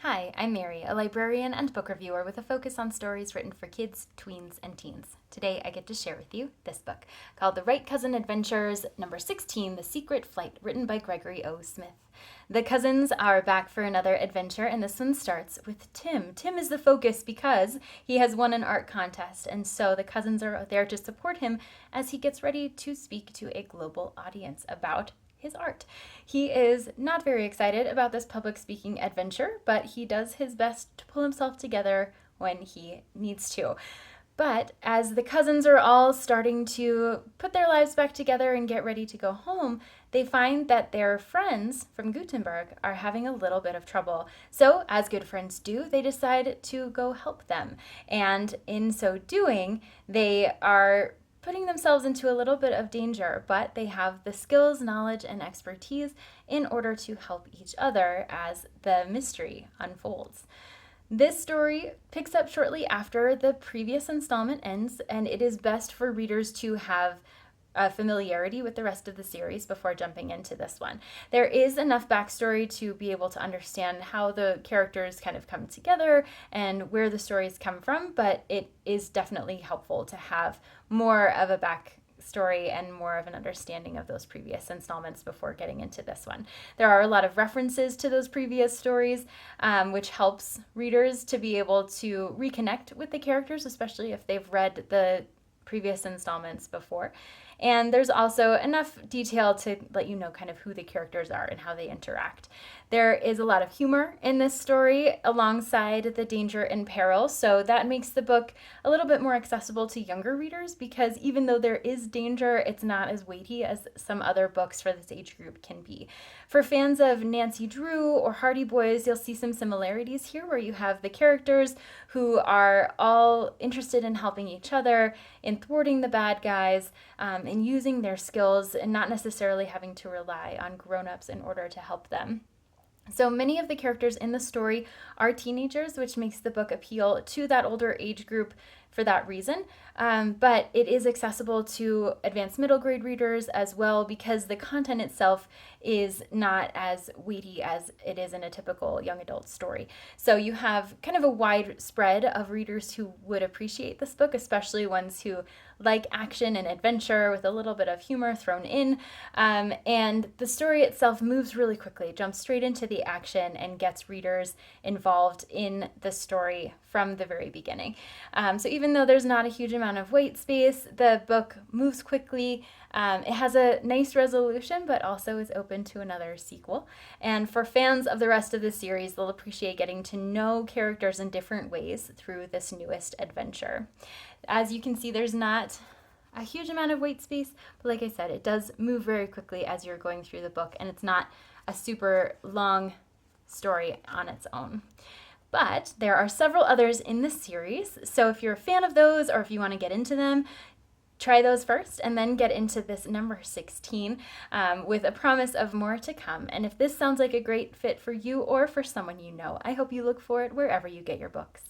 Hi, I'm Mary, a librarian and book reviewer with a focus on stories written for kids, tweens, and teens. Today I get to share with you this book called The Wright Cousin Adventures, number 16, The Secret Flight, written by Gregory O. Smith. The cousins are back for another adventure, and this one starts with Tim. Tim is the focus because he has won an art contest, and so the cousins are there to support him as he gets ready to speak to a global audience about his art. He is not very excited about this public speaking adventure, but he does his best to pull himself together when he needs to. But as the cousins are all starting to put their lives back together and get ready to go home, they find that their friends from Gutenberg are having a little bit of trouble. So, as good friends do, they decide to go help them. And in so doing, they are putting themselves into a little bit of danger, but they have the skills, knowledge, and expertise in order to help each other as the mystery unfolds. This story picks up shortly after the previous installment ends, and it is best for readers to have a familiarity with the rest of the series before jumping into this one. There is enough backstory to be able to understand how the characters kind of come together and where the stories come from, but it is definitely helpful to have more of a backstory and more of an understanding of those previous installments before getting into this one. There are a lot of references to those previous stories, which helps readers to be able to reconnect with the characters, especially if they've read the previous installments before. And there's also enough detail to let you know kind of who the characters are and how they interact. There is a lot of humor in this story alongside the danger and peril, so that makes the book a little bit more accessible to younger readers because even though there is danger, it's not as weighty as some other books for this age group can be. For fans of Nancy Drew or Hardy Boys, you'll see some similarities here where you have the characters who are all interested in helping each other, in thwarting the bad guys, and using their skills and not necessarily having to rely on grown-ups in order to help them. So many of the characters in the story are teenagers, which makes the book appeal to that older age group for that reason. But it is accessible to advanced middle grade readers as well because the content itself is not as weighty as it is in a typical young adult story. So you have kind of a wide spread of readers who would appreciate this book, especially ones who like action and adventure with a little bit of humor thrown in. And the story itself moves really quickly, jumps straight into the action, and gets readers involved in the story from the very beginning. So even though there's not a huge amount of white space, the book moves quickly. It has a nice resolution, but also is open to another sequel. And for fans of the rest of the series, they'll appreciate getting to know characters in different ways through this newest adventure. As you can see, there's not a huge amount of white space, but like I said, it does move very quickly as you're going through the book, and it's not a super long story on its own. But there are several others in the series, so if you're a fan of those or if you want to get into them, try those first and then get into this number 16 with a promise of more to come. And if this sounds like a great fit for you or for someone you know, I hope you look for it wherever you get your books.